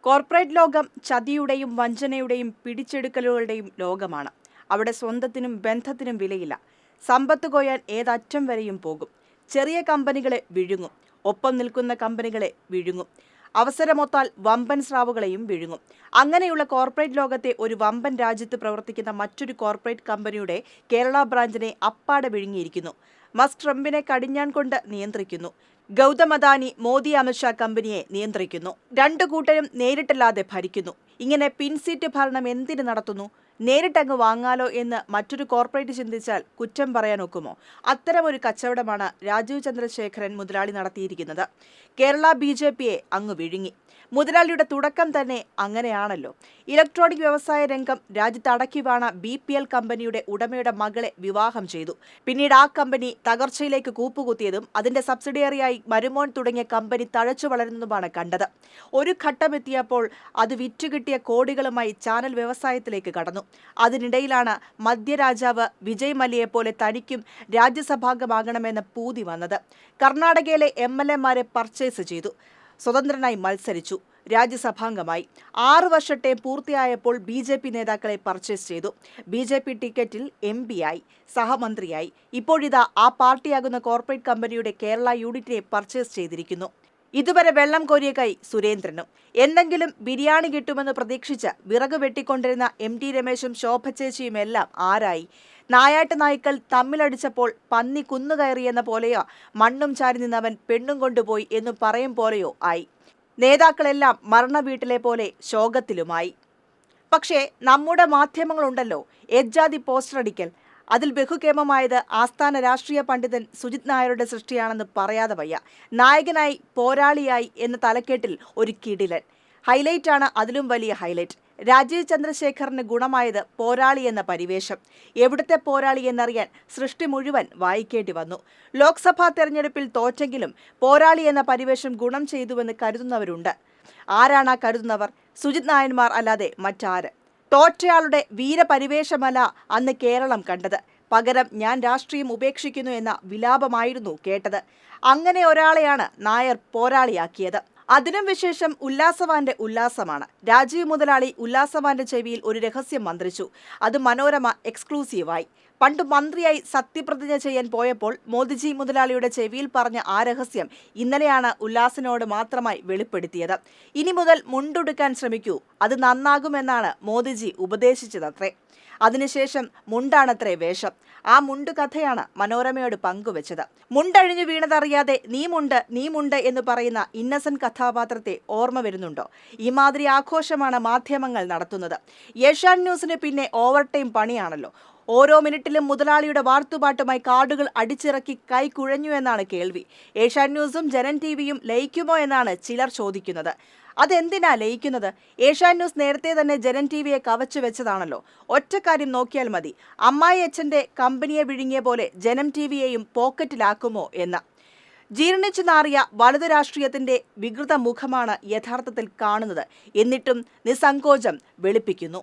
Corporate ലോകം ചതിയുടെയും വഞ്ചനയുടെയും പിടിച്ചെടുക്കലുകളുടെയും ലോകമാണ്. അവിടെ സ്വന്തത്തിനും ബന്ധത്തിനും വിലയില്ല. സമ്പത്ത് കൊയ്യാൻ ഏതറ്റം വരെയും പോകും. ചെറിയ കമ്പനികളെ വിഴുങ്ങും, ഒപ്പം നിൽക്കുന്ന കമ്പനികളെ വിഴുങ്ങും. അവസരമൊത്താൽ വമ്പൻ സ്രാവുകളെയും വിഴുങ്ങും. അങ്ങനെയുള്ള കോർപ്പറേറ്റ് ലോകത്തെ ഒരു വമ്പൻ രാജ്യത്ത് പ്രവർത്തിക്കുന്ന മറ്റൊരു കോർപ്പറേറ്റ് കമ്പനിയുടെ കേരള ബ്രാഞ്ചിനെ അപ്പാടെ വിഴുങ്ങിയിരിക്കുന്നു. മസ്ക് ട്രംപിനെ കടിഞ്ഞാൺ കൊണ്ട് നിയന്ത്രിക്കുന്നു. ഗൗതം അദാനി മോദി അമിത്ഷാ കമ്പനിയെ നിയന്ത്രിക്കുന്നു. രണ്ടു കൂട്ടരും നേരിട്ടല്ലാതെ ഭരിക്കുന്നു. ഇങ്ങനെ പിൻസീറ്റ് ഭരണം എന്തിന് നടത്തുന്നു? നേരിട്ടങ്ങ് വാങ്ങാലോ എന്ന് മറ്റൊരു കോർപ്പറേറ്റ് ചിന്തിച്ചാൽ കുറ്റം പറയാൻ ഒക്കുമോ? അത്തരമൊരു കച്ചവടമാണ് രാജീവ് ചന്ദ്രശേഖരൻ മുതലാളി നടത്തിയിരിക്കുന്നത്. കേരള BJPയെ അങ്ങ് വിഴുങ്ങി. മുതലാളിയുടെ തുടക്കം തന്നെ അങ്ങനെയാണല്ലോ. ഇലക്ട്രോണിക് വ്യവസായ രംഗം രാജ്യത്ത് അടക്കി വാണ BPL കമ്പനിയുടെ ഉടമയുടെ മകളെ വിവാഹം ചെയ്തു. പിന്നീട് ആ കമ്പനി തകർച്ചയിലേക്ക് കൂപ്പുകുത്തിയതും അതിന്റെ സബ്സിഡിയറിയായി മരുമോൻ തുടങ്ങിയ കമ്പനി തഴച്ചു വളരുന്നതുമാണ് കണ്ടത്. ഒരു ഘട്ടമെത്തിയപ്പോൾ അത് വിറ്റുകിട്ടിയ കോടികളുമായി ചാനൽ വ്യവസായത്തിലേക്ക് കടന്നു. അതിനിടയിലാണ് മദ്യരാജാവ് വിജയ് മല്യയെപ്പോലെ തനിക്കും രാജ്യസഭാംഗമാകണമെന്ന പൂതി വന്നത്. കർണാടകയിലെ MLA-മാരെ പർച്ചേസ് ചെയ്തു. സ്വതന്ത്രനായി മത്സരിച്ചു. രാജ്യസഭാംഗമായി. 6 വർഷത്തെ പൂർത്തിയായപ്പോൾ BJP നേതാക്കളെ പർച്ചേസ് ചെയ്തു. BJP ടിക്കറ്റിൽ MP ആയി, സഹമന്ത്രിയായി. ഇപ്പോഴിതാ ആ പാർട്ടിയാകുന്ന കോർപ്പറേറ്റ് കമ്പനിയുടെ കേരള യൂണിറ്റിനെ പർച്ചേസ് ചെയ്തിരിക്കുന്നു. ഇതുവരെ വെള്ളം കോരിയ കൈ സുരേന്ദ്രനും. എന്തെങ്കിലും ബിരിയാണി കിട്ടുമെന്ന് പ്രതീക്ഷിച്ച് വിറക് വെട്ടിക്കൊണ്ടിരുന്ന MT രമേശും ശോഭ ചേച്ചിയുമെല്ലാം ആരായി? നായാട്ട് നായ്ക്കൾ തമ്മിലടിച്ചപ്പോൾ പന്നി കുന്നുകയറിയെന്ന പോലെയോ, മണ്ണും ചാരി നിന്നവൻ പെണ്ണും കൊണ്ടുപോയി എന്നു പറയും പോലെയോ ആയി. നേതാക്കളെല്ലാം മരണ വീട്ടിലെ പോലെ ശോകത്തിലുമായി. പക്ഷേ നമ്മുടെ മാധ്യമങ്ങളുണ്ടല്ലോ എജ്ജാതി പോസ്റ്റർ അടിക്കൽ. അതിൽ ബഹുകേമമായത് ആസ്ഥാന രാഷ്ട്രീയ പണ്ഡിതൻ സുജിത് നായരുടെ സൃഷ്ടിയാണെന്ന് പറയാതെ വയ്യ. നായകനായി പോരാളിയായി എന്ന തലക്കെട്ടിൽ ഒരു കിടിലൻ. ഹൈലൈറ്റാണ് അതിലും വലിയ ഹൈലൈറ്റ്. രാജീവ് ചന്ദ്രശേഖറിന് ഗുണമായത് പോരാളി എന്ന പരിവേഷം. എവിടുത്തെ പോരാളി എന്നറിയാൻ സൃഷ്ടി മുഴുവൻ വായിക്കേണ്ടി വന്നു. ലോക്സഭാ തെരഞ്ഞെടുപ്പിൽ തോറ്റെങ്കിലും പോരാളി എന്ന പരിവേഷം ഗുണം ചെയ്തുവെന്ന് കരുതുന്നവരുണ്ട്. ആരാണ് ആ കരുതുന്നവർ? സുജിത് നായന്മാർ അല്ലാതെ മറ്റാര്? തോറ്റയാളുടെ വീരപരിവേഷമല്ല അന്ന് കേരളം കണ്ടത്. പകരം ഞാൻ രാഷ്ട്രീയം ഉപേക്ഷിക്കുന്നു എന്ന വിലാപമായിരുന്നു കേട്ടത്. അങ്ങനെ ഒരാളെയാണ് നായർ പോരാളിയാക്കിയത്. അതിനും വിശേഷം ഉല്ലാസവാന്റെ ഉല്ലാസമാണ്. രാജീവ് മുതലാളി ഉല്ലാസവാന്റെ ചെവിയിൽ ഒരു രഹസ്യം മന്ത്രിച്ചു. അത് മനോരമ എക്സ്ക്ലൂസീവായി. പണ്ട് മന്ത്രിയായി സത്യപ്രതിജ്ഞ ചെയ്യാൻ പോയപ്പോൾ മോദിജി മുതലാളിയുടെ ചെവിയിൽ പറഞ്ഞ ആ രഹസ്യം ഇന്നലെയാണ് ഉല്ലാസിനോട് മാത്രമായി വെളിപ്പെടുത്തിയത്. ഇനി മുതൽ മുണ്ടുടുക്കാൻ ശ്രമിക്കൂ, അത് നന്നാകുമെന്നാണ് മോദിജി ഉപദേശിച്ചതത്രേ. അതിനുശേഷം മുണ്ടാണത്രേ വേഷം. ആ മുണ്ട് കഥയാണ് മനോരമയോട് പങ്കുവച്ചത്. മുണ്ടഴിഞ്ഞു വീണതറിയാതെ നീ മുണ്ട് എന്ന് പറയുന്ന ഇന്നസെന്റ് കഥാപാത്രത്തെ ഓർമ്മ വരുന്നുണ്ടോ? ഈ മാതിരി ആഘോഷമാണ് മാധ്യമങ്ങൾ നടത്തുന്നത്. ഏഷ്യാനെറ്റ് ന്യൂസിന് പിന്നെ ഓവർ ടൈം പണിയാണല്ലോ. ഓരോ മിനിറ്റിലും മുതലാളിയുടെ വാർത്തുപാട്ടുമായി കാർഡുകൾ അടിച്ചിറക്കി കൈ കുഴഞ്ഞു എന്നാണ് കേൾവി. ഏഷ്യാനെറ്റ് ന്യൂസും ജനൻ TVയും ലയിക്കുമോ എന്നാണ് ചിലർ ചോദിക്കുന്നത്. അതെന്തിനാ ലയിക്കുന്നത്? ഏഷ്യാനെറ്റ് ന്യൂസ് നേരത്തെ തന്നെ ജനൻ TVയെ കവച്ചു വെച്ചതാണല്ലോ. ഒറ്റ കാര്യം നോക്കിയാൽ മതി. അമ്മായി അച്ഛൻ്റെ കമ്പനിയെ വിഴുങ്ങിയ പോലെ ജനം TVയെയും പോക്കറ്റിലാക്കുമോ എന്ന്. ജീർണിച്ചു നാറിയ വലതു രാഷ്ട്രീയത്തിന്റെ വികൃത മുഖമാണ് യഥാർത്ഥത്തിൽ കാണുന്നത്. എന്നിട്ടും നിസ്സങ്കോചം വെളുപ്പിക്കുന്നു.